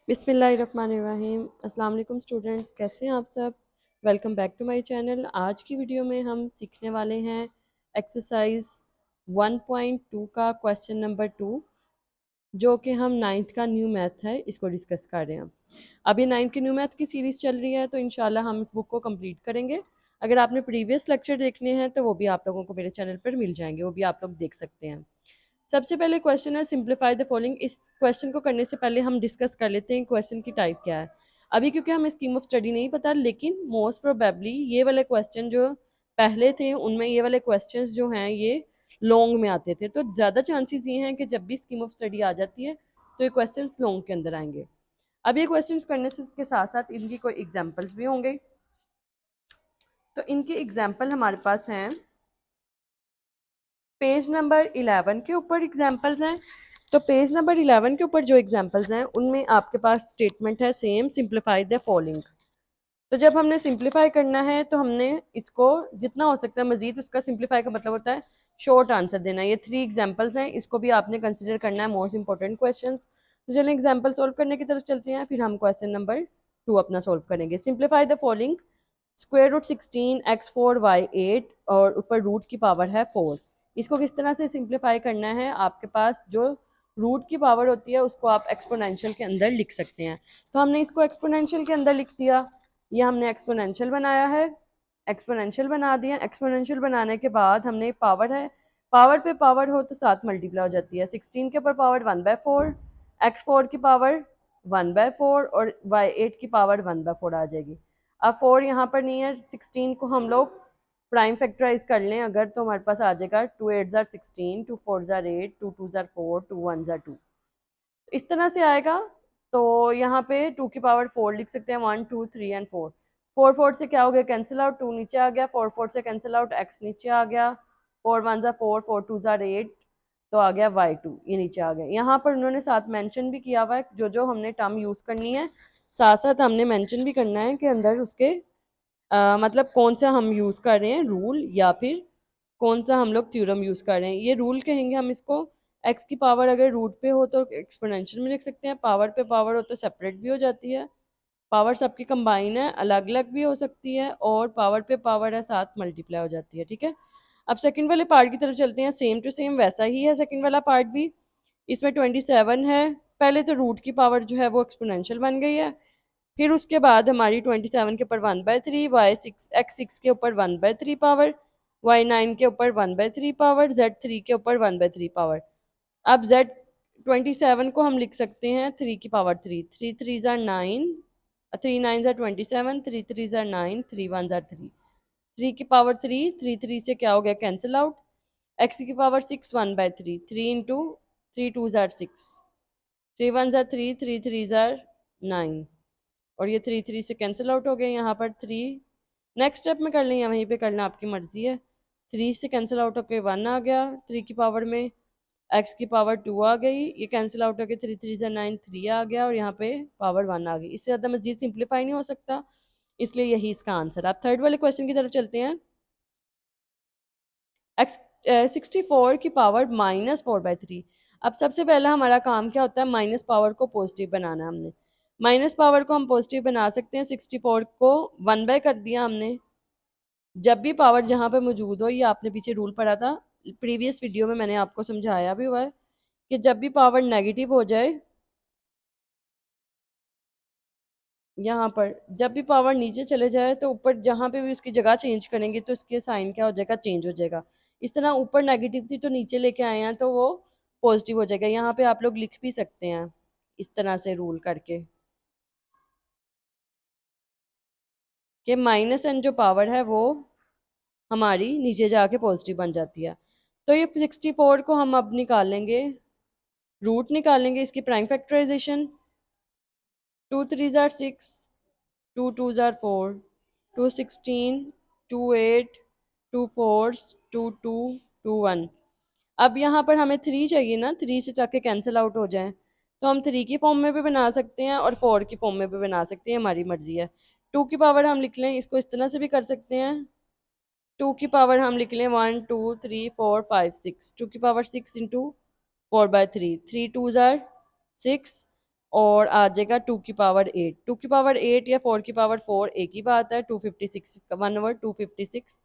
बिस्मिल्लाहिर्रहमानिर्रहीम। अस्सलाम वालेकुम स्टूडेंट्स, कैसे हैं आप सब। Welcome back to my channel. आज की वीडियो में हम सीखने वाले हैं एक्सरसाइज 1.2 का क्वेश्चन नंबर 2, जो कि हम नाइन्थ का न्यू मैथ है, इसको डिस्कस कर रहे हैं। अभी नाइन्थ की न्यू मैथ की सीरीज़ चल रही है, तो इंशाल्लाह हम इस बुक को कंप्लीट करेंगे। अगर आपने प्रीवियस लेक्चर देखने हैं तो वो भी आप लोगों को मेरे चैनल पर मिल जाएंगे, वो भी आप लोग देख सकते हैं। सबसे पहले क्वेश्चन है सिंप्लीफाई द फॉलोइंग। इस क्वेश्चन को करने से पहले हम डिस्कस कर लेते हैं क्वेश्चन की टाइप क्या है। अभी क्योंकि हमें स्कीम ऑफ स्टडी नहीं पता, लेकिन मोस्ट प्रोबेबली ये वाले क्वेश्चन जो पहले थे उनमें ये वाले क्वेश्चंस जो हैं ये लॉन्ग में आते थे, तो ज़्यादा चांसेस ये हैं कि जब भी स्कीम ऑफ स्टडी आ जाती है तो ये क्वेश्चन लॉन्ग के अंदर आएंगे। अब ये क्वेश्चन करने से के साथ साथ इनकी कोई एग्जाम्पल्स भी होंगे, तो इनके एग्जाम्पल हमारे पास हैं पेज नंबर 11 के ऊपर एग्जाम्पल्स हैं। तो पेज नंबर 11 के ऊपर जो एग्जाम्पल्स हैं उनमें आपके पास स्टेटमेंट है सेम, सिंप्लीफाई द फॉलोइंग। तो जब हमने सिंप्लीफाई करना है तो हमने इसको जितना हो सकता है मजीद, उसका सिंप्लीफाई का मतलब होता है शॉर्ट आंसर देना। ये 3 एग्जाम्पल्स हैं, इसको भी आपने कंसिडर करना है मोस्ट इंपॉर्टेंट क्वेश्चन। तो चलिए एग्जाम्पल सोल्व करने की तरफ चलते हैं, फिर हम क्वेश्चन नंबर 2 अपना सोल्व करेंगे। Simplify the following, square root 16 x4 y8 और ऊपर रूट की पावर है 4। इसको किस तरह से सिंप्लीफाई करना है, आपके पास जो रूट की पावर होती है उसको आप एक्सपोनेंशियल के अंदर लिख सकते हैं। तो हमने इसको एक्सपोनेंशियल के अंदर लिख दिया, ये हमने एक्सपोनेंशियल बनाया है, एक्सपोनेंशियल बना दिया। एक्सपोनेंशियल बनाने के बाद हमने पावर है, पावर पे पावर हो तो साथ मल्टीप्लाई हो जाती है। 16 के ऊपर पावर 1/4, x4 की पावर 1/4 और y8 की पावर 1/4 आ जाएगी। अब 4 यहाँ पर नहीं है, 16 को हम लोग प्राइम फैक्टराइज कर लें अगर, तो हमारे पास आ जाएगा 2 8 ज़ार 16, 2 4 ज़ार 8, 2 2 ज़ार 4, 2 1 ज़ार 2, इस तरह से आएगा। तो यहाँ पे 2 की पावर 4 लिख सकते हैं, 1 2 3 एंड 4। 4 4 से क्या हो गया, कैंसिल आउट, 2 नीचे आ गया, 4 4 से कैंसिल आउट, x नीचे आ गया, 4 1 ज़ार 4, 4 2 ज़ार 8, तो आ गया y2, ये नीचे आ गया। यहाँ पर उन्होंने साथ मेंशन भी किया हुआ है जो जो हमने टर्म यूज़ करनी है, साथ साथ हमने मेंशन भी करना है कि अंदर उसके मतलब कौन सा हम यूज़ कर रहे हैं रूल, या फिर कौन सा हम लोग थ्योरम यूज़ कर रहे हैं। ये रूल कहेंगे हम इसको। एक्स की पावर अगर रूट पे हो तो एक्सपोनेंशियल में लिख सकते हैं, पावर पे पावर हो तो सेपरेट भी हो जाती है, पावर सबकी कंबाइन है अलग अलग भी हो सकती है, और पावर पे पावर है साथ मल्टीप्लाई हो जाती है। ठीक है, अब सेकंड वाले पार्ट की तरफ चलते हैं। सेम टू सेम वैसा ही है सेकंड वाला पार्ट भी। इसमें 27 है, पहले तो रूट की पावर जो है वो एक्सपोनेंशियल बन गई है, फिर उसके बाद हमारी 27 के ऊपर 1/3, y6 x6 के ऊपर 1/3 पावर, y9 के ऊपर 1/3 पावर, z3 के ऊपर 1/3 पावर। अब z27 को हम लिख सकते हैं 3 की पावर 3, 3 3 ज़ार 9, 3 9 ज़ार 27, 3 3 ज़ार 9, 3 1 ज़ार 3, 3 की पावर 3, 3 3 से क्या हो गया, कैंसिल आउट, x की पावर 6 1/3, 3 इंटू 3 2 ज़ार 6, 3 1 ज़ार 3, 3 3 ज़ार 9, और ये 3 3 से कैंसिल आउट हो गए। यहाँ पर 3 नेक्स्ट स्टेप में कर लें या वहीं पे करना आपकी मर्जी है। 3 से कैंसिल आउट होकर 1 आ गया, 3 की पावर में x की पावर 2 आ गई, ये कैंसिल आउट होकर 3 3 से 9, 3 आ गया, और यहाँ पे पावर 1 आ गई। इससे ज़्यादा मजीद सिंप्लीफाई नहीं हो सकता, इसलिए यही इसका आंसर। आप थर्ड वाले क्वेश्चन की तरफ चलते हैं। एक्स 64 की पावर -4/3। अब सबसे पहला हमारा काम क्या होता है, माइनस पावर को पॉजिटिव बनाना। हमने माइनस पावर को हम पॉजिटिव बना सकते हैं, 64 को 1 कर दिया हमने। जब भी पावर जहाँ पे मौजूद हो, ये आपने पीछे रूल पढ़ा था, प्रीवियस वीडियो में मैंने आपको समझाया भी हुआ है कि जब भी पावर नेगेटिव हो जाए, यहाँ पर जब भी पावर नीचे चले जाए तो ऊपर जहाँ पे भी उसकी जगह चेंज करेंगे तो उसके साइन क्या हो जाएगा, चेंज हो जाएगा। इस तरह ऊपर नेगेटिव थी तो नीचे लेके आए हैं तो वो पॉजिटिव हो जाएगा। यहाँ पे आप लोग लिख भी सकते हैं इस तरह से रूल करके कि माइनस एन जो पावर है वो हमारी नीचे जाके पॉजिटिव बन जाती है। तो ये 64 को हम अब निकालेंगे, रूट निकालेंगे इसकी प्राइम फैक्टराइजेशन। 2 3 ज़ार 6, 2 2 ज़ार 4, 2 16, 2 8, 2 4, 2 2, 2 1। अब यहाँ पर हमें 3 चाहिए ना, 3 से जाके कैंसिल आउट हो जाए, तो हम 3 की फॉर्म में भी बना सकते हैं और 4 की फॉर्म में भी बना सकते हैं, हमारी मर्जी है। 2 की पावर हम लिख लें, इसको इस तरह से भी कर सकते हैं। 2 की पावर हम लिख लें 1 2 3 4 5 6, 2 की पावर 6 इंटू 4/3, 3 2 ज़ार 6, और आ जाएगा 2 की पावर 8। 2 की पावर 8 या 4 की पावर 4 एक ही बात है। 256 1/256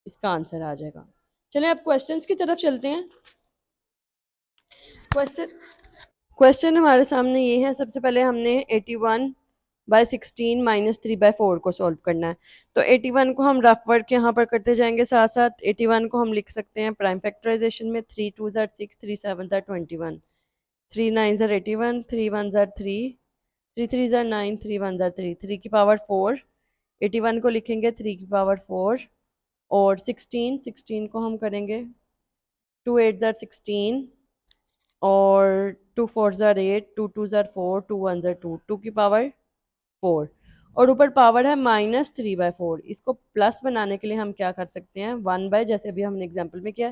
इसका आंसर आ जाएगा। चलें अब क्वेश्चंस की तरफ चलते हैं। क्वेश्चन क्वेश्चन हमारे सामने ये है। सबसे पहले हमने 81/16 -3/4 को सॉल्व करना है। तो 81 को हम रफ वर्क यहाँ पर करते जाएंगे, साथ साथ 81 को हम लिख सकते हैं प्राइम फैक्टराइजेशन में। 3 2 6, 3 7 21, 3 9 81, 3 1 3, 3 3 9, 3 1 3, 3 की पावर 4। 81 को लिखेंगे 3 की पावर 4 और 16 को हम करेंगे 2 8 16 और 2 4 8, 2 2 4, 2 1 2, 2 की पावर 4 और ऊपर पावर है -3/4। इसको प्लस बनाने के लिए हम क्या कर सकते हैं, 1 जैसे अभी हमने एग्जांपल में किया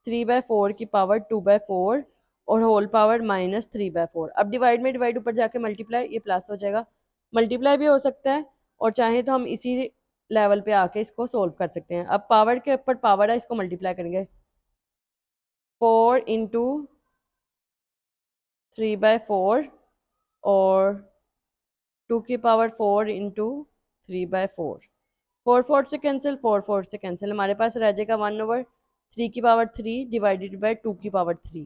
3/4 की पावर 2/4 और होल पावर -3/4। अब डिवाइड में डिवाइड ऊपर जाके मल्टीप्लाई, ये प्लस हो जाएगा। मल्टीप्लाई भी हो सकता है और चाहे तो हम इसी लेवल पे आके इसको सोल्व कर सकते हैं। अब पावर के ऊपर पावर है, इसको मल्टीप्लाई करेंगे 4 इंटू 3/4 और 2 की पावर 4 इंटू 3/4। 4 4 से कैंसिल, 4 4 से कैंसिल, हमारे पास रह जाएगा 1/3 की पावर 3 डिवाइडेड बाय 2 की पावर 3।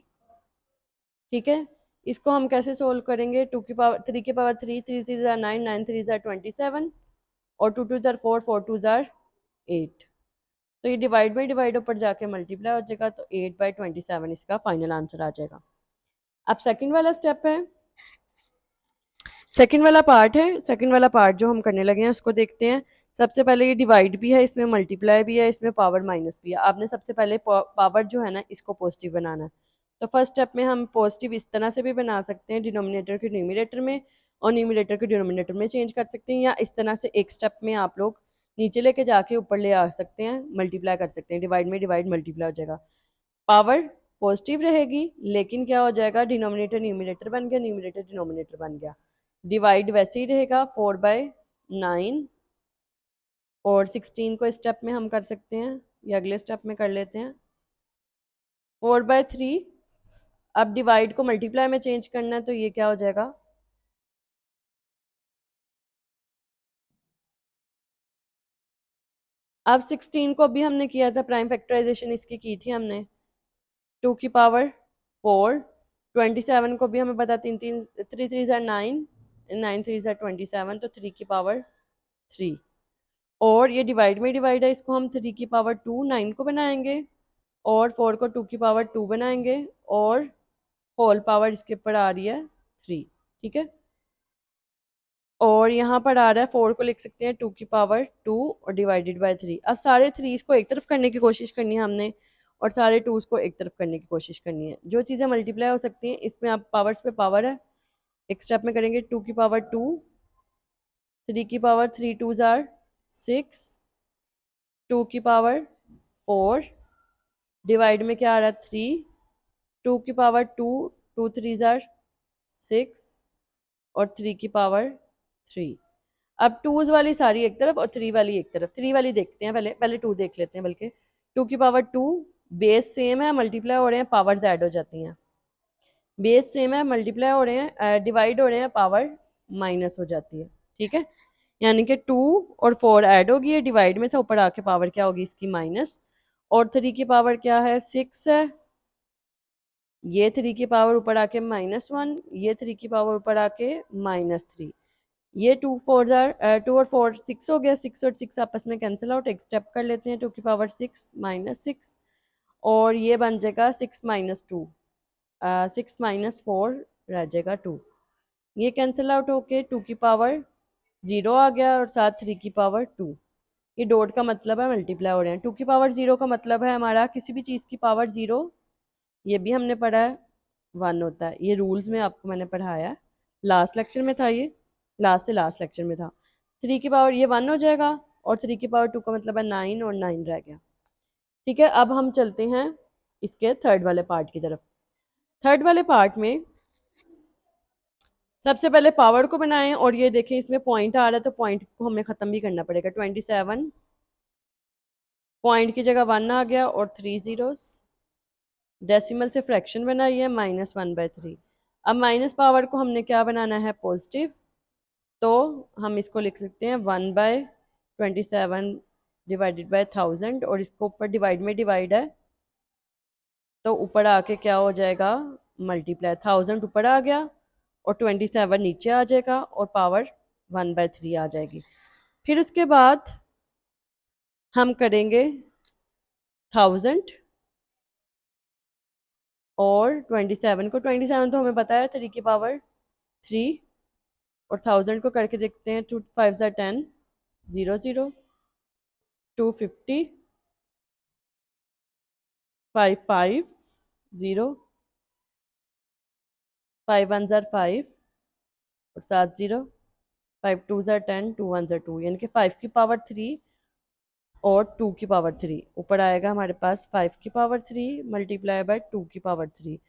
ठीक है, इसको हम कैसे सोल्व करेंगे। 2 की पावर 3 की पावर 3, 3 3 9, 9 3 27 और 2 2 4, 4 2 8। तो ये डिवाइड बाई डिवाइड ऊपर जाके मल्टीप्लाई हो जाएगा, तो 8/27 इसका फाइनल आंसर आ जाएगा। अब सेकंड वाला स्टेप है, सेकंड वाला पार्ट है। सेकंड वाला पार्ट जो हम करने लगे हैं उसको देखते हैं। सबसे पहले ये डिवाइड भी है, इसमें मल्टीप्लाई भी है, इसमें पावर माइनस भी है। आपने सबसे पहले पावर जो है ना इसको पॉजिटिव बनाना है। तो फर्स्ट स्टेप में हम पॉजिटिव इस तरह से भी बना सकते हैं, डिनोमिनेटर को न्यूमिनेटर में और न्यूमिनेटर को डिनोमिनेटर में चेंज कर सकते हैं, या इस तरह से एक स्टेप में आप लोग नीचे लेके जाके ऊपर ले आ सकते हैं, मल्टीप्लाई कर सकते हैं। डिवाइड में डिवाइड मल्टीप्लाई हो जाएगा, पावर पॉजिटिव रहेगी लेकिन क्या हो जाएगा, डिनोमिनेटर न्यूमिनेटर बन गया, न्यूमिनेटर डिनोमिनेटर बन गया। डिवाइड वैसे ही रहेगा 4/9 और 16 को स्टेप में हम कर सकते हैं या अगले स्टेप में कर लेते हैं 4/3। अब डिवाइड को मल्टीप्लाई में चेंज करना है तो ये क्या हो जाएगा, अब 16 को अभी हमने किया था प्राइम फैक्टराइजेशन इसकी की थी हमने 2 की पावर 4। 27 को भी हमें पता 3 3 3 3 9, 9 3 27, तो 3 की पावर 3 और ये डिवाइड में डिवाइड है, इसको हम 3 की पावर 2 9 को बनाएंगे और 4 को 2 की पावर 2 बनाएंगे और होल पावर इसके ऊपर आ रही है 3। ठीक है, और यहाँ पर आ रहा है 4 को लिख सकते हैं 2 की पावर 2 और डिवाइडेड बाय 3। अब सारे 3 को एक तरफ करने की कोशिश करनी है हमने और सारे 2 को एक तरफ करने की कोशिश करनी है। जो चीज़ें मल्टीप्लाई हो सकती हैं इसमें आप पावर्स पे पावर है, एक स्टेप में करेंगे 2 की पावर 2, 3 की पावर 3 2 6, 2 की पावर 4 डिवाइड में क्या आ रहा है 3, 2 की पावर 2, 2 3 6 और 3 की पावर 3। अब टूज वाली सारी एक तरफ और 3 वाली एक तरफ। 3 वाली देखते हैं, पहले पहले 2 देख लेते हैं। बल्कि 2 की पावर 2 बेस सेम है, मल्टीप्लाई हो रहे हैं, पावर्स ऐड हो जाती हैं। बेस सेम है, मल्टीप्लाई हो रहे हैं, डिवाइड हो रहे हैं, पावर माइनस हो जाती है। ठीक है, यानी कि 2 और 4 ऐड होगी, ये डिवाइड में था, ऊपर आके पावर क्या होगी इसकी माइनस, और 3 की पावर क्या है 6 है, ये 3 की पावर ऊपर आके -1, ये 3 की पावर ऊपर आके -3। ये 2 4 2 और 4 6 हो गया, 6 और 6 आपस में कैंसिल आउट, एक स्टेप कर लेते हैं 2 की पावर 6 -6 और ये बन जाएगा 6 -2, 6 -4 रह जाएगा 2, ये कैंसिल आउट होके 2 की पावर 0 आ गया और साथ 3 की पावर 2। ये डॉट का मतलब है मल्टीप्लाई हो रहे हैं। 2 की पावर 0 का मतलब है हमारा किसी भी चीज़ की पावर 0, ये भी हमने पढ़ा है 1 होता है, ये रूल्स में आपको मैंने पढ़ाया है, लास्ट लेक्चर में था, ये लास्ट से लास्ट लेक्चर में था। 3 की पावर ये 1 हो जाएगा और 3 की पावर 2 का मतलब है 9 और 9 रह गया। ठीक है, अब हम चलते हैं इसके थर्ड वाले पार्ट की तरफ। थर्ड वाले पार्ट में सबसे पहले पावर को बनाएं और ये देखें इसमें पॉइंट आ रहा है तो पॉइंट को हमें ख़त्म भी करना पड़ेगा। 27 पॉइंट की जगह 1 आ गया और 3 जीरोस, डेसिमल से फ्रैक्शन बनाई है -1/3। अब माइनस पावर को हमने क्या बनाना है, पॉजिटिव, तो हम इसको लिख सकते हैं 1/27 डिवाइडेड बाय 1000, और इसको ऊपर डिवाइड में डिवाइड है तो ऊपर आके क्या हो जाएगा, मल्टीप्लाई, 1000 ऊपर आ गया और 27 नीचे आ जाएगा और पावर 1/3 आ जाएगी। फिर उसके बाद हम करेंगे 1000 और 27 को, 27 तो हमें पता है 3 की पावर 3, और 1000 को करके देखते हैं, 2 5 10, 0 0, 250, 5 5 0, 5 1 5 और 7 0, 5 2 10, 2 1 2, यानी कि 5 की पावर 3 और 2 की पावर 3 ऊपर आएगा हमारे पास, 5 की पावर 3 मल्टीप्लाई बाय 2 की पावर 3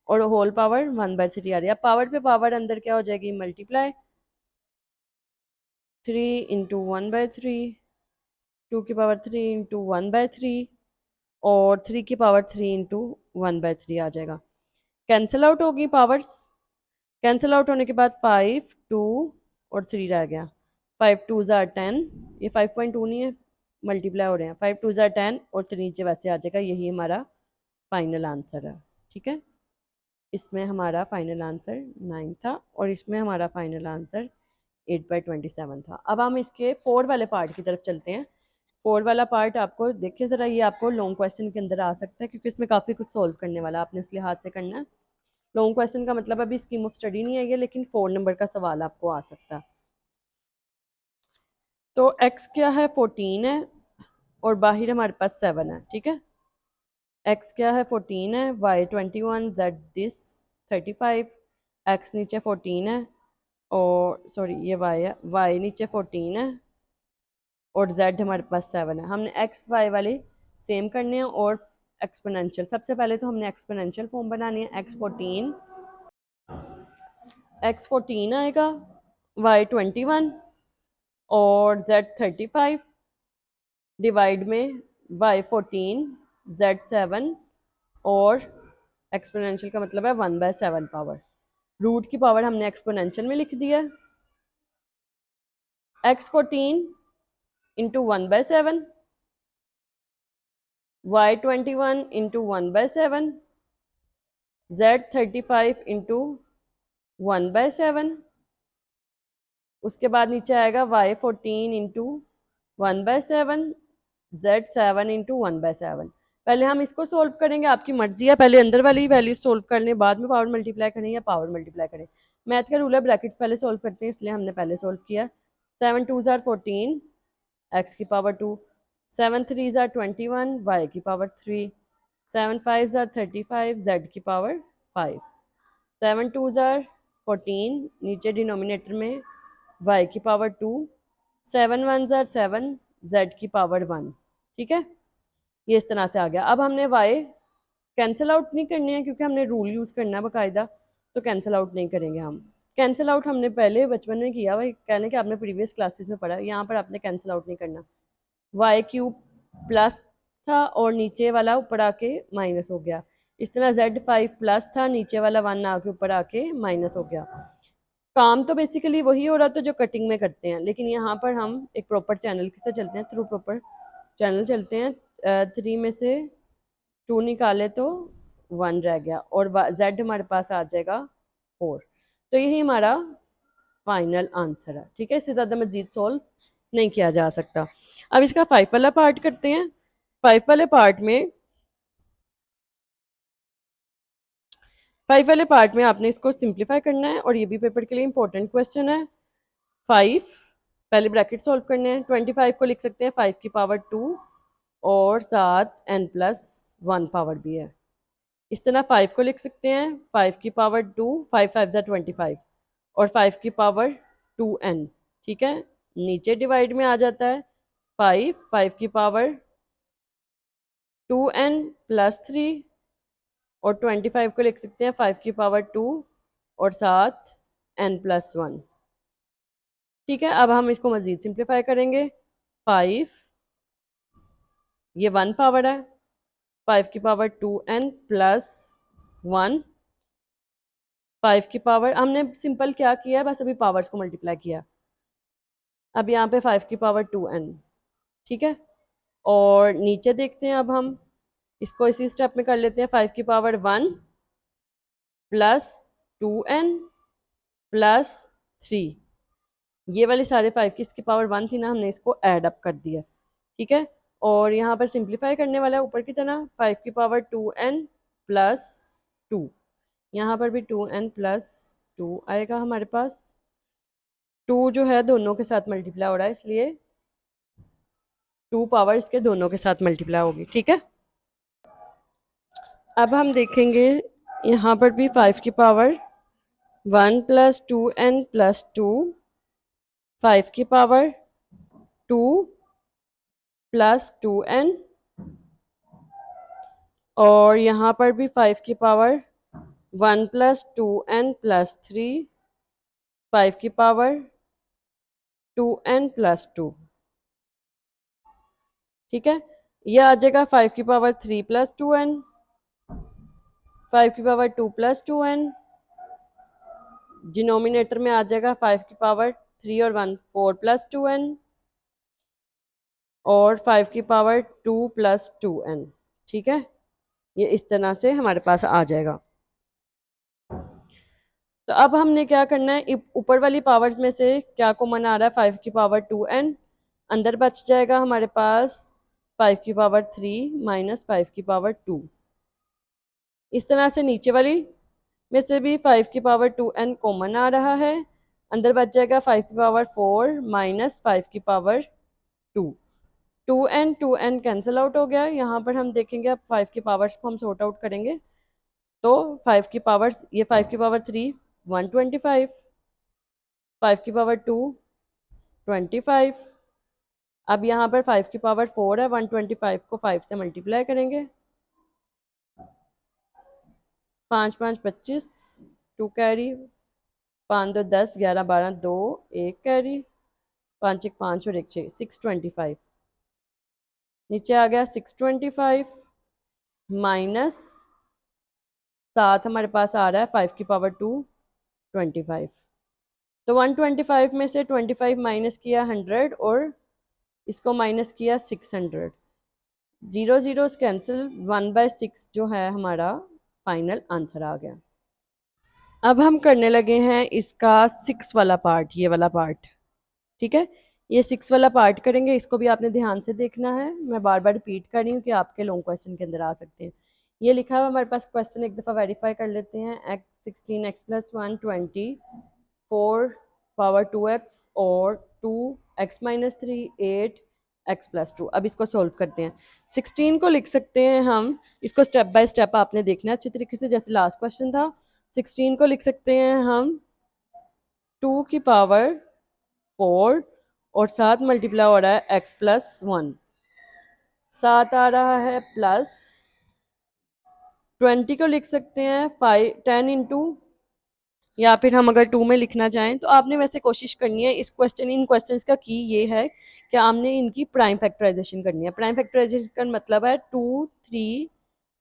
और होल पावर 1/3 आ रही है। अब पावर पे पावर अंदर क्या हो जाएगी, मल्टीप्लाई, 3 इंटू 1/3, 2 की पावर 3 इंटू 1/3 और 3 की पावर 3 इंटू 1/3 आ जाएगा। कैंसिल आउट होगी पावर्स, कैंसिल आउट होने के बाद 5 2 और 3 रह गया, 5 2 ज़ार 10, ये 5.2 नहीं है, मल्टीप्लाई हो रहे हैं, 5 2 ज़ार 10 और 3 नीचे वैसे आ जाएगा। यही हमारा फाइनल आंसर है। ठीक है, इसमें हमारा फाइनल आंसर 9 था और इसमें हमारा फाइनल आंसर 8/27 था। अब हम इसके 4 वाले पार्ट की तरफ चलते हैं। 4 वाला पार्ट आपको देखिए ज़रा, ये आपको लॉन्ग क्वेश्चन के अंदर आ सकता है क्योंकि इसमें काफ़ी कुछ सॉल्व करने वाला है, आपने इसलिए हाथ से करना है। लॉन्ग क्वेश्चन का मतलब अभी स्कीम ऑफ स्टडी नहीं है ये, लेकिन 4 नंबर का सवाल आपको आ सकता है। तो x क्या है, 14 है और बाहर हमारे पास 7 है। ठीक है, x क्या है, 14 है, y 21, z दिस 35, x नीचे 14 है और सॉरी ये y है, y नीचे 14 है और z हमारे पास 7 है। हमने x y वाले सेम करने हैं और एक्सपोनेंशियल, सबसे पहले तो हमने एक्सपोनेंशियल फॉर्म बनानी है। x14 आएगा, y 21 और z 35 डिवाइड में y 14, z 7 और एक्सपोनेंशियल का मतलब है 1/7 पावर। रूट की पावर हमने एक्सपोनेंशियल में लिख दिया, x14 into 1/7, y 21 into 1/7, z 35 into 1/7, उसके बाद नीचे आएगा y 14 इंटू 1/7, z 7 इंटू 1/7। पहले हम इसको सोल्व करेंगे, आपकी मर्जी है, पहले अंदर वाली वैल्यू सोल्व कर लें, बाद में पावर मल्टीप्लाई करें या पावर मल्टीप्लाई करें। मैथ का रूल है ब्रैकेट्स पहले सोल्व करते हैं, इसलिए हमने पहले सोल्व किया। 7 2 ज़ार 14, एक्स की पावर 2, 7 3 ज़ार 21, वाई की पावर 3, 7 5 ज़ार 35, जेड की पावर 5, 7 2 ज़ार 14, नीचे डिनोमिनेटर में y की पावर 2, 7 1 ज़ार 7, z की पावर 1। ठीक है, ये इस तरह से आ गया। अब हमने y कैंसिल आउट नहीं करनी है क्योंकि हमने रूल यूज़ करना है बाकायदा, तो कैंसिल आउट नहीं करेंगे हम। कैंसिल आउट हमने पहले बचपन में किया हुआ, कहने कि आपने प्रीवियस क्लासेस में पढ़ा, यहाँ पर आपने कैंसिल आउट नहीं करना। वाई क्यूब प्लस था और नीचे वाला ऊपर आके माइनस हो गया, इस तरह z5 प्लस था, नीचे वाला 1 आके ऊपर आके माइनस हो गया। काम तो बेसिकली वही हो रहा था जो कटिंग में करते हैं, लेकिन यहाँ पर हम एक प्रॉपर चैनल के साथ चलते हैं, थ्रू प्रॉपर चैनल चलते हैं। 3 में से 2 निकाले तो 1 रह गया और z हमारे पास आ जाएगा 4। तो यही हमारा फाइनल आंसर है। ठीक है, इससे ज़्यादा मजीद सोल्व नहीं किया जा सकता। अब इसका 5 वाला पार्ट करते हैं। 5 वाले पार्ट में आपने इसको सिंप्लीफाई करना है और ये भी पेपर के लिए इंपॉर्टेंट क्वेश्चन है। 5 पहले ब्रैकेट सोल्व करने हैं, 25 को लिख सकते हैं 5 की पावर 2 और साथ n+1 पावर भी है। इस तरह 5 को लिख सकते हैं 5 की पावर 2, 5 5 25 और 5 की पावर 2n। ठीक है, नीचे डिवाइड में आ जाता है 5 5 की पावर 2n+3 और 25 को लिख सकते हैं 5 की पावर 2 और साथ n+1। ठीक है, अब हम इसको मजीद सिंप्लीफाई करेंगे। 5 ये 1 पावर है, 5 की पावर 2n+1 5 की पावर, हमने सिंपल क्या किया है, बस अभी पावर्स को मल्टीप्लाई किया। अब यहाँ पे 5 की पावर 2n, ठीक है। और नीचे देखते हैं, अब हम इसको इसी स्टेप में कर लेते हैं। 5 की पावर 1 प्लस 2n प्लस 3, ये वाली सारे 5 की इसकी पावर 1 थी ना, हमने इसको ऐड अप कर दिया, ठीक है। और यहाँ पर सिंप्लीफाई करने वाला है ऊपर की तरह, 5 की पावर 2n प्लस 2, यहाँ पर भी 2n प्लस 2 आएगा हमारे पास। 2 जो है दोनों के साथ मल्टीप्लाई हो रहा है, इसलिए 2 पावर इसके दोनों के साथ मल्टीप्लाई होगी, ठीक है। अब हम देखेंगे यहाँ पर भी 5 की पावर 1 प्लस 2n प्लस 2, 5 की पावर 2 प्लस 2n, और यहाँ पर भी 5 की पावर 1 प्लस 2n प्लस 3, 5 की पावर 2n प्लस 2, ठीक है। यह आ जाएगा 5 की पावर 3 प्लस 2n, 5 की पावर 2 प्लस 2n, डिनोमिनेटर में आ जाएगा 5 की पावर 3 और 1 4 प्लस 2n, और 5 की पावर 2 प्लस 2n, ठीक है। ये इस तरह से हमारे पास आ जाएगा। तो अब हमने क्या करना है, ऊपर वाली पावर्स में से क्या कॉमन आ रहा है, 5 की पावर 2n, अंदर बच जाएगा हमारे पास 5 की पावर 3 माइनस 5 की पावर 2। इस तरह से नीचे वाली में से भी 5 की पावर 2n कॉमन आ रहा है, अंदर बच जाएगा 5 की पावर 4 माइनस 5 की पावर 2। 2n कैंसिल आउट हो गया। यहाँ पर हम देखेंगे अब 5 की पावर्स को हम सॉर्ट आउट करेंगे, तो 5 की पावर्स, ये 5 की पावर 3 125, 5 की पावर 2 25, अब यहाँ पर 5 की पावर 4 है, 125 को 5 से मल्टीप्लाई करेंगे, 5 5 25, 2 कैरी, 5 2 10, 11 12, 2 1 कैरी, 5 1 5 और 1 6, 625, नीचे आ गया 625 माइनस 7 हमारे पास आ रहा है 5 की पावर 2 25। तो 125 में से 25 माइनस किया 100 और इसको माइनस किया 600, 0 0 कैंसिल, 1/6 जो है हमारा फाइनल आंसर आ गया। अब हम करने लगे हैं इसका 6 वाला पार्ट, ये वाला पार्ट, ठीक है। ये 6 वाला पार्ट करेंगे, इसको भी आपने ध्यान से देखना है, मैं बार बार रिपीट कर रही हूँ कि आपके लॉन्ग क्वेश्चन के अंदर आ सकते हैं। ये लिखा हुआ हमारे पास क्वेश्चन, एक दफ़ा वेरीफाई कर लेते हैं। x16 x + 1 20 4 पावर 2x और 2x - 3 8 x + 2। अब इसको सॉल्व करते हैं। 16 को लिख सकते हैं हम, इसको स्टेप बाय स्टेप आपने देखना है अच्छी तरीके से, जैसे लास्ट क्वेश्चन था। 16 को लिख सकते हैं हम 2 की पावर 4 और 7 मल्टीप्लाई हो रहा है x + 1, 7 आ रहा है प्लस 20 को लिख सकते हैं 10 इंटू, या फिर हम अगर 2 में लिखना चाहें तो आपने वैसे कोशिश करनी है, इस क्वेश्चन इन क्वेश्चंस का की ये है कि आपने इनकी प्राइम फैक्टराइजेशन करनी है। प्राइम फैक्टराइजेशन का मतलब है 2 3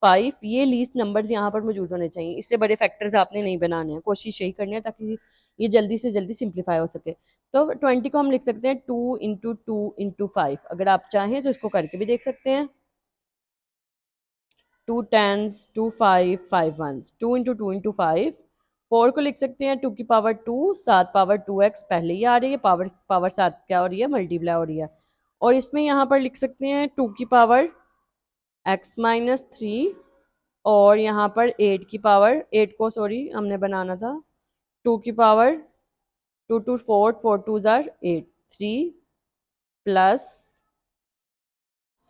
5, ये लीस्ट नंबर्स यहाँ पर मौजूद होने चाहिए, इससे बड़े फैक्टर्स आपने नहीं बनाने हैं, कोशिश यही करनी है ताकि ये जल्दी से जल्दी सिंप्लीफाई हो सके। तो 20 को हम लिख सकते हैं 2 इंटू 2 इंटू 5, अगर आप चाहें तो इसको करके भी देख सकते हैं। 2 10s 2 5 5 1s, 2 इंटू 2 इंटू 5। 4 को लिख सकते हैं 2 की पावर 2, 7 पावर 2x पहले ही आ रही है, पावर 7 क्या हो रही है, मल्टीप्लाई हो रही है। और इसमें यहाँ पर लिख सकते हैं 2 की पावर x - 3, और यहाँ पर 8 की पावर, 8 को सॉरी हमने बनाना था 2 की पावर 2 2 4 4 2 जार 8 3 प्लस,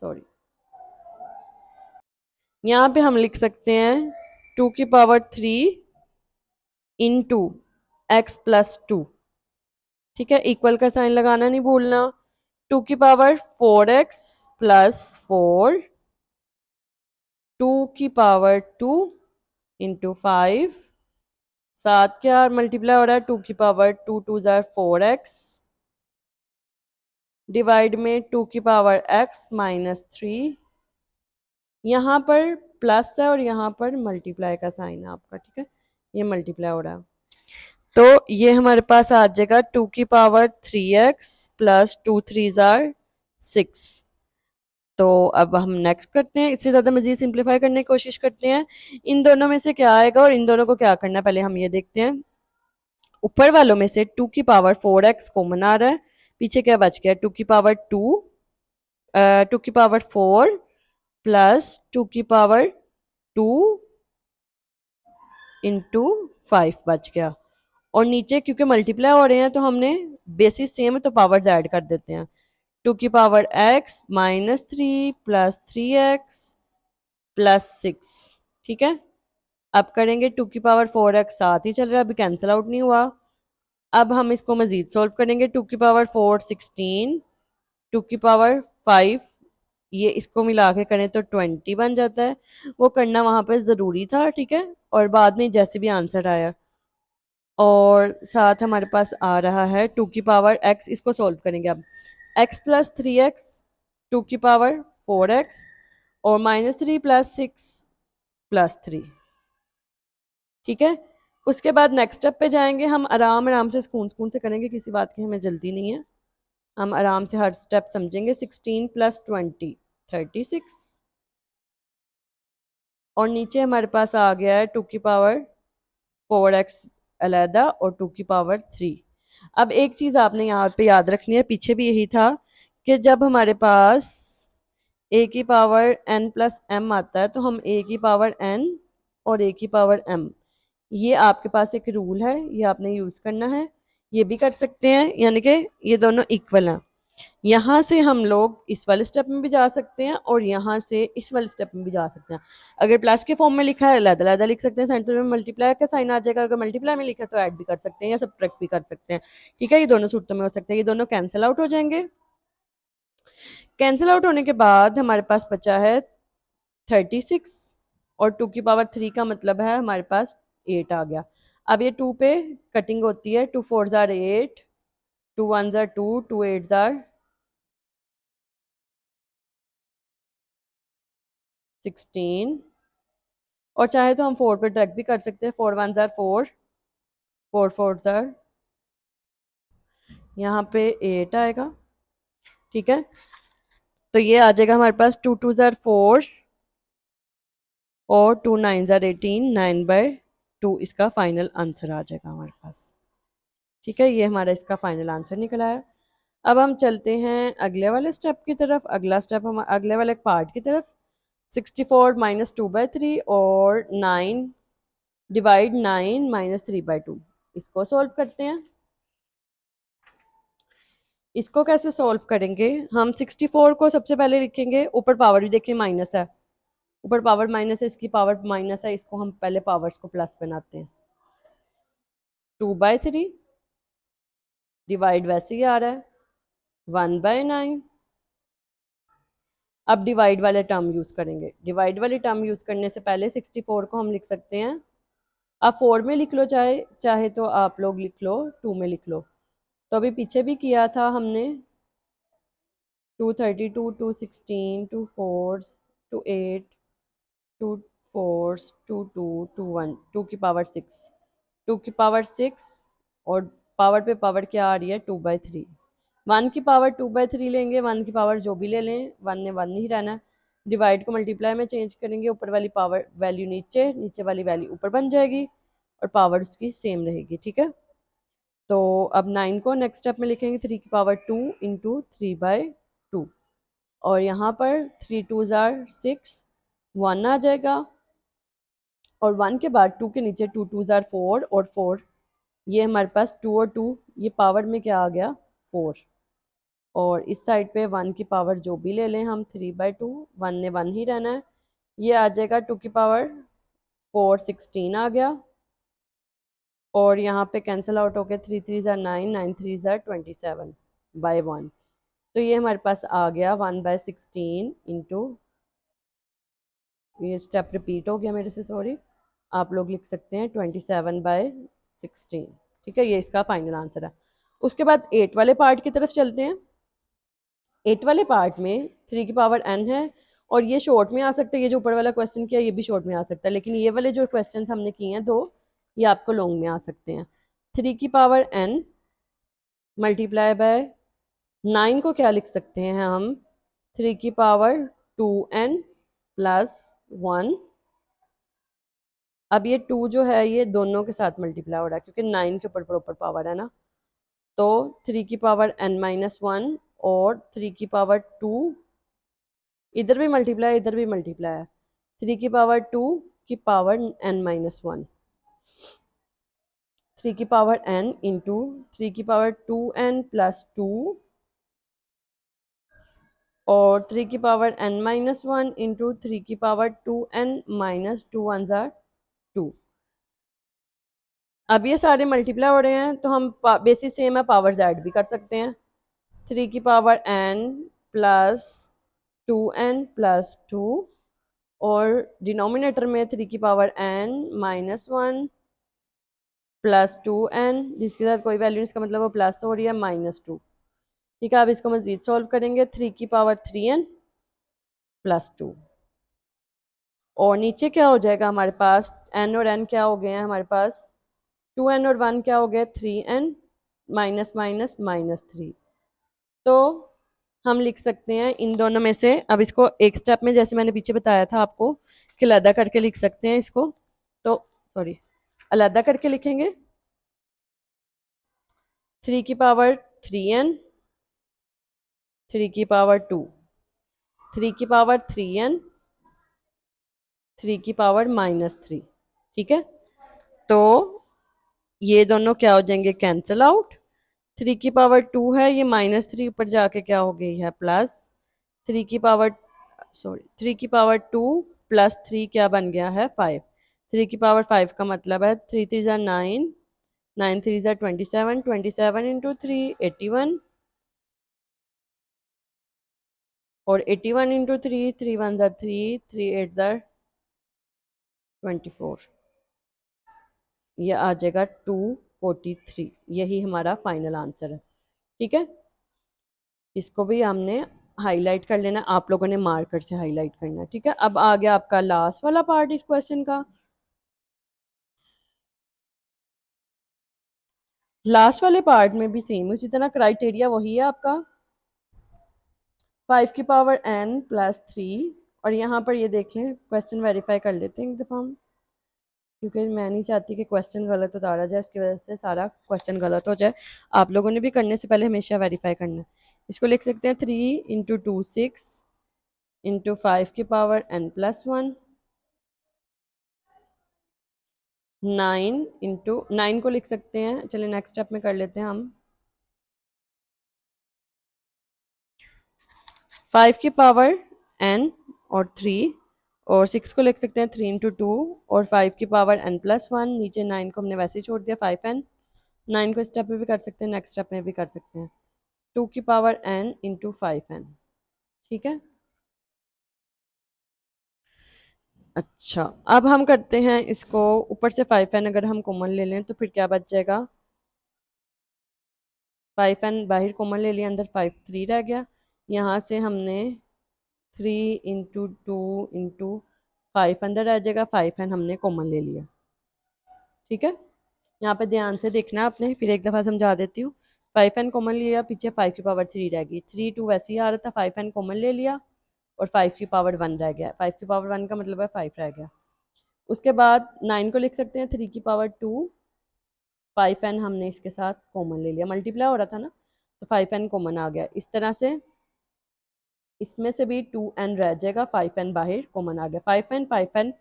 सॉरी यहाँ पे हम लिख सकते हैं 2 की पावर 3 इंटू x + 2, ठीक है, इक्वल का साइन लगाना नहीं भूलना। 2 की पावर 4x + 4, 2 की पावर 2 इंटू 5, 7 क्या मल्टीप्लाई हो रहा है 2 की पावर 2 2 जार 4x, डिवाइड में 2 की पावर x - 3, यहाँ पर प्लस है और यहाँ पर मल्टीप्लाई का साइन है आपका, ठीक है, ये मल्टीप्लाई हो रहा है। तो ये हमारे पास आ जाएगा 2 की पावर 3x प्लस 2 3 जार 6। तो अब हम नेक्स्ट करते हैं, इससे ज़्यादा मजीद सिंप्लीफाई करने की कोशिश करते हैं। इन दोनों में से क्या आएगा और इन दोनों को क्या करना है पहले हम ये देखते हैं। ऊपर वालों में से 2 की पावर 4x कॉमन आ रहा है, पीछे क्या बच गया 2 की पावर 2 की पावर 4 प्लस 2 की पावर 2 इंटू 5 बच गया। और नीचे क्योंकि मल्टीप्लाई हो रहे हैं तो हमने बेसिस सेम है तो पावर्स ऐड कर देते हैं। 2 की power x minus 3 plus 3x plus 6। ठीक है, अब करेंगे 2 की पावर 4x साथ ही चल रहा है, अभी कैंसिल आउट नहीं हुआ। अब हम इसको मजीद सोल्व करेंगे। 2 की पावर 4 16, 2 की पावर 5 ये इसको मिला के करें तो 20 बन जाता है। वो करना वहां पर ज़रूरी था, ठीक है, और बाद में जैसे भी आंसर आया। और साथ हमारे पास आ रहा है 2 की पावर x, इसको सोल्व करेंगे अब। x प्लस 3x 2 की पावर 4x और माइनस 3 प्लस 6 प्लस 3। ठीक है, उसके बाद नेक्स्ट स्टेप पे जाएंगे। हम आराम आराम से सुकून सुकून से करेंगे, किसी बात की हमें जल्दी नहीं है, हम आराम से हर स्टेप समझेंगे। 16 प्लस 20 36 और नीचे हमारे पास आ गया है 2 की पावर 4x अलहदा और 2 की पावर 3। अब एक चीज आपने यहाँ पे याद रखनी है, पीछे भी यही था कि जब हमारे पास a की पावर n प्लस m आता है तो हम a की पावर n और a की पावर m, ये आपके पास एक रूल है, ये आपने यूज करना है। ये भी कर सकते हैं, यानी कि ये दोनों इक्वल हैं। यहाँ से हम लोग इस वाले स्टेप में भी जा सकते हैं और यहाँ से इस वाले स्टेप में भी जा सकते हैं। अगर प्लस के फॉर्म में लिखा है अलग अलग लिख सकते हैं, सेंटर में मल्टीप्लाई का साइन आ जाएगा। अगर मल्टीप्लाई में लिखा है तो ऐड भी कर सकते हैं या सब्ट्रैक्ट भी कर सकते हैं। ठीक है, ये दोनों सूरतों में हो सकते हैं, ये दोनों कैंसिल आउट हो जाएंगे। कैंसिल आउट होने के बाद हमारे पास बचा है 36 और 2 की पावर 3 का मतलब है हमारे पास 8 आ गया। अब ये 2 पे कटिंग होती है, 2 4 जार 8, 2 1 जार 2, 2 8 जार 16 और चाहे तो हम 4 पे डायरेक्ट भी कर सकते हैं। 4 1 जार 4, 4 4 जार यहाँ पे 8 आएगा। ठीक है, तो ये आ जाएगा हमारे पास 2 2 जार 4 और 2 9 जार 18, 9/2 इसका फाइनल आंसर आ जाएगा हमारे पास। ठीक है, ये हमारा इसका फाइनल आंसर निकला है। अब हम चलते हैं अगले वाले स्टेप की तरफ। अगला स्टेप हम अगले वाले पार्ट की तरफ। 64 माइनस 2/3 और 9 डिवाइड 9 माइनस 3/2, इसको सॉल्व करते हैं। इसको कैसे सॉल्व करेंगे, हम 64 को सबसे पहले लिखेंगे, ऊपर पावर भी देखें माइनस है, ऊपर पावर माइनस है, इसकी पावर माइनस है, इसको हम पहले पावर्स को प्लस बनाते हैं। 2/3 डिवाइड वैसे ही आ रहा है 1/9। अब डिवाइड वाले टर्म यूज करेंगे। डिवाइड वाले टर्म यूज करने से पहले 64 को हम लिख सकते हैं, आप 4 में लिख लो, चाहे चाहे तो आप लोग लिख लो 2 में लिख लो। तो अभी पीछे भी किया था हमने, 232 216 2 4 2 8 2 4 2 2 2 1, 2 की पावर 6, 2 की पावर 6 और पावर पे पावर क्या आ रही है 2/3। 1 की पावर 2/3 लेंगे, 1 की पावर जो भी ले लें, 1 ने 1 ही रहना है। डिवाइड को मल्टीप्लाई में चेंज करेंगे, ऊपर वाली पावर वैल्यू नीचे, नीचे वाली वैल्यू ऊपर बन जाएगी और पावर उसकी सेम रहेगी। ठीक है, तो अब 9 को नेक्स्ट स्टेप में लिखेंगे 3 की पावर 2 इंटू 3/2 और यहाँ पर 3 2 जार 6, 1 आ जाएगा और 1 के बाद 2 के नीचे 2 2 जार 4 और 4, ये हमारे पास 2 और 2 ये पावर में क्या आ गया 4 और इस साइड पे 1 की पावर जो भी ले लें हम 3/2, 1 ने 1 ही रहना है, ये आ जाएगा 2 की पावर 4 16 आ गया और यहाँ पे कैंसिल आउट हो गया 3 3 जार 9, 9 3 जार 27/1। तो ये हमारे पास आ गया 1/16 इंटू, ये स्टेप रिपीट हो गया मेरे से, सॉरी, आप लोग लिख सकते हैं 27/16। ठीक है, ये इसका फाइनल आंसर है। उसके बाद 8 वाले पार्ट की तरफ चलते हैं। 8 वाले पार्ट में 3 की पावर n है और ये शॉर्ट में आ सकता है, ये जो ऊपर वाला क्वेश्चन किया ये भी शॉर्ट में आ सकता है, लेकिन ये वाले जो क्वेश्चन हमने किए हैं दो, ये आपको लॉन्ग में आ सकते हैं। 3 की पावर n मल्टीप्लाई बाय 9 को क्या लिख सकते हैं हम, 3 की पावर 2n प्लस 1। अब ये 2 जो है ये दोनों के साथ मल्टीप्लाई हो रहा है क्योंकि 9 के ऊपर प्रॉपर पावर है ना, तो 3 की पावर n-1 और 3 की पावर 2, इधर भी मल्टीप्लाई इधर भी मल्टीप्लाई है, 3 की पावर 2 की पावर n-1, 3 की पावर n इंटू 3 की पावर 2n प्लस 2 और 3 की पावर n-1 इंटू 3 की power 2n minus 2 one jar 2। अब ये सारे मल्टीप्लाई हो रहे हैं तो हम बेसिस सेम है, पावर्स ऐड भी कर सकते हैं। 3 की power n plus 2n plus 2 और डिनोमिनेटर में 3 की पावर n-1 प्लस 2n, जिसके साथ कोई वैल्यू इसका मतलब वो प्लस हो रही है -2। ठीक है, अब इसको मजीद सॉल्व करेंगे, 3 की पावर 3n प्लस 2 और नीचे क्या हो जाएगा हमारे पास, n और n क्या हो गए हैं हमारे पास, 2n और 1 क्या हो गया, 3n माइनस माइनस -3। तो हम लिख सकते हैं इन दोनों में से, अब इसको एक स्टेप में जैसे मैंने पीछे बताया था आपको कि अलहदा करके लिख सकते हैं इसको, तो सॉरी अलहदा करके लिखेंगे, 3 की पावर 3n, 3 की पावर 2, 3 की पावर 3n, 3 की पावर -3। ठीक है, तो ये दोनों क्या हो जाएंगे, कैंसिल आउट। 3 की पावर 2 है, ये -3 ऊपर जाके क्या हो गई है प्लस 3 की पावर, सॉरी 3 की पावर 2 प्लस 3 क्या बन गया है 5। 3 की पावर 5 का मतलब है 3 3 ज़ा 9, 9 3 ज़ा 27, 27 इंटू 3 81 और 81 इंटू 3, 3 1 ज़ा 3, 3 8 ज़ा 24, ये आ जाएगा 243। यही हमारा फाइनल आंसर है। ठीक है, इसको भी हमने हाईलाइट कर लेना, आप लोगों ने मार्कर से हाईलाइट करना। ठीक है, अब आ गया आपका लास्ट वाला पार्ट इस क्वेश्चन का। लास्ट वाले पार्ट में भी सेम उसी तरह क्राइटेरिया वही है आपका, 5 की पावर n प्लस 3। और यहाँ पर ये देख लें, क्वेश्चन वेरीफाई कर लेते हैं एक दफ़ा हम, क्योंकि मैं नहीं चाहती कि क्वेश्चन गलत उतारा जाए, इसकी वजह से सारा क्वेश्चन गलत हो जाए। आप लोगों ने भी करने से पहले हमेशा वेरीफाई करना है। इसको लिख सकते हैं 3 इंटू 2 6 इंटू 5 की पावर n प्लस 1, 9 इंटू 9 को लिख सकते हैं, चलिए नेक्स्ट स्टेप में कर लेते हैं हम, 5 की पावर n और 3 और 6 को लिख सकते हैं 3 इंटू 2 और 5 की पावर n प्लस 1, नीचे 9 को हमने वैसे ही छोड़ दिया 5n, 9 को स्टेप में भी कर सकते हैं, नेक्स्ट स्टेप में भी कर सकते हैं, 2 की पावर n इंटू 5n। ठीक है, अच्छा अब हम करते हैं इसको, ऊपर से 5n अगर हम कॉमन ले लें तो फिर क्या बच जाएगा, 5n बाहर कॉमन ले लिया, अंदर 5 3 रह गया, यहाँ से हमने 3 इंटू 2 इंटू 5 अंदर आ जाएगा, 5n हमने कॉमन ले लिया। ठीक है, यहाँ पे ध्यान से देखना आपने, फिर एक दफ़ा समझा देती हूँ। 5n कॉमन लिया, पीछे 5 की पावर 3 रह गई, 3 2 वैसे ही आ रहा था, 5n कॉमन ले लिया और 5 की पावर 1 रह गया, 5 की पावर 1 का मतलब है 5 रह गया। उसके बाद 9 को लिख सकते हैं 3 की पावर 2, 5n हमने इसके साथ कॉमन ले लिया, मल्टीप्लाई हो रहा था ना, तो 5n कॉमन आ गया। इस तरह से इसमें से भी 2n रह जाएगा, 5n बाहर कॉमन आ गया, 5n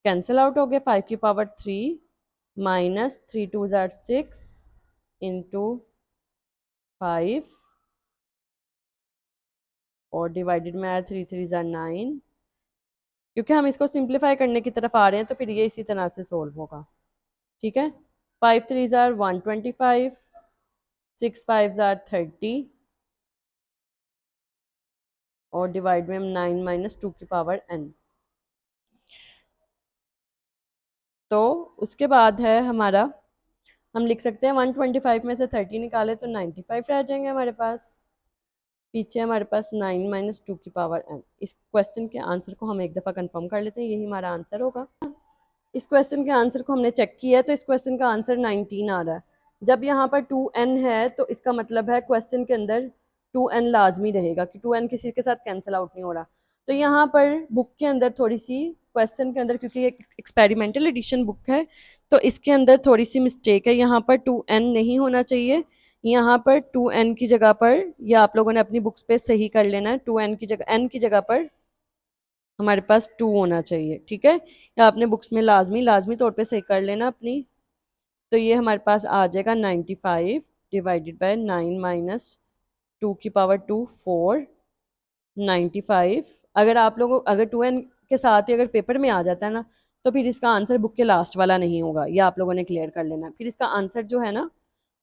कैंसिल आउट हो गया, 5 की पावर 3 माइनस 3 2 ज़ार 6 इंटू 5 और डिवाइडेड में आया 3 3 ज़ार 9, क्योंकि हम इसको सिंप्लीफाई करने की तरफ आ रहे हैं तो फिर ये इसी तरह से सोल्व होगा। ठीक है, 5 3 ज़ार 125, 6 5 ज़ार 30 और डिवाइड में 9 माइनस 2 की पावर n। तो उसके बाद है हमारा, हम लिख सकते हैं 125 में से 30 निकाले तो 95 रह जाएंगे हमारे पास, पीछे हमारे पास 9 माइनस 2 की पावर n। इस क्वेश्चन के आंसर को हम एक दफ़ा कंफर्म कर लेते हैं, यही हमारा आंसर होगा। इस क्वेश्चन के आंसर को हमने चेक किया है तो इस क्वेश्चन का आंसर 19 आ रहा है। जब यहाँ पर 2n है तो इसका मतलब है क्वेश्चन के अंदर 2n लाजमी रहेगा कि 2n किसी के साथ कैंसिल आउट नहीं हो रहा। तो यहाँ पर बुक के अंदर थोड़ी सी क्वेश्चन के अंदर, क्योंकि एक एक्सपेरिमेंटल एडिशन बुक है तो इसके अंदर थोड़ी सी मिस्टेक है। यहाँ पर 2n नहीं होना चाहिए, यहाँ पर 2n की जगह पर, या आप लोगों ने अपनी बुक्स पे सही कर लेना है, 2n की जगह n की जगह पर हमारे पास 2 होना चाहिए, ठीक है। या आपने बुक्स में लाजमी तौर पे सही कर लेना अपनी। तो ये हमारे पास आ जाएगा 95 डिवाइडेड बाय 9 माइनस 2 की पावर 2 4 95। अगर आप लोगों अगर 2n के साथ ही अगर पेपर में आ जाता है ना तो फिर इसका आंसर बुक के लास्ट वाला नहीं होगा, ये आप लोगों ने क्लियर कर लेना। फिर इसका आंसर जो है ना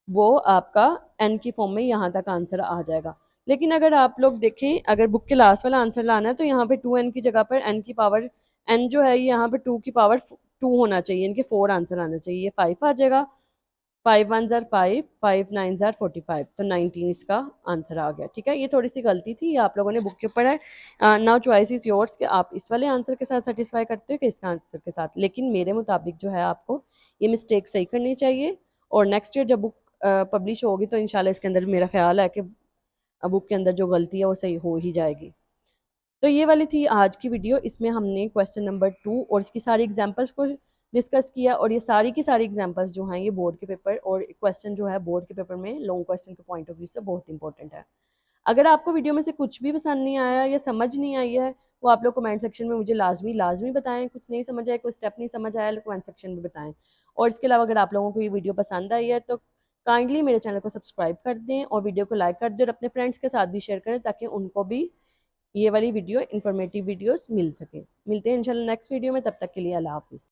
वो आपका n की फॉर्म में यहाँ तक आंसर आ जाएगा। लेकिन अगर आप लोग देखें, अगर बुक के लास्ट वाला आंसर लाना है तो यहाँ पे 2n की जगह पर n की पावर, n जो है यहाँ पे 2 की पावर 2 होना चाहिए, इनके 4 आंसर आना चाहिए, ये 5 आ जाएगा। 5 1 ज़ार 5, 5 9 ज़ार 45, तो 19 इसका आंसर आ गया, ठीक है। ये थोड़ी सी गलती थी, ये आप लोगों ने बुक के ऊपर है। नाउ चॉइस इज योर्स कि आप इस वाले आंसर के साथ सेटिस्फाई करते हो कि इसका आंसर के साथ। लेकिन मेरे मुताबिक जो है आपको ये मिस्टेक सही करनी चाहिए, और नेक्स्ट ईयर जब बुक पब्लिश होगी तो इंशाल्लाह इसके अंदर मेरा ख्याल है कि बुक के अंदर जो गलती है वो सही हो ही जाएगी। तो ये वाली थी आज की वीडियो, इसमें हमने क्वेश्चन नंबर 2 और इसकी सारी एग्जांपल्स को डिस्कस किया, और ये सारी की सारी एग्जांपल्स जो हैं ये बोर्ड के पेपर और क्वेश्चन जो है बोर्ड के पेपर में लॉन्ग क्वेश्चन के पॉइंट ऑफ व्यू से बहुत इंपॉर्टेंट है। अगर आपको वीडियो में से कुछ भी पसंद नहीं आया या समझ नहीं आई है वो आप लोग कमेंट सेक्शन में मुझे लाजमी बताएं। कुछ नहीं समझ आया, कोई स्टेप नहीं समझ आया, कमेंट सेक्शन में बताएं। और इसके अलावा अगर आप लोगों को ये वीडियो पसंद आई है तो काइंडली मेरे चैनल को सब्सक्राइब कर दें और वीडियो को लाइक कर दें, और अपने फ्रेंड्स के साथ भी शेयर करें ताकि उनको भी ये वाली वीडियो इन्फॉर्मेटिव वीडियोस मिल सके। मिलते हैं इंशाल्लाह नेक्स्ट वीडियो में, तब तक के लिए अल्लाह हाफिज़।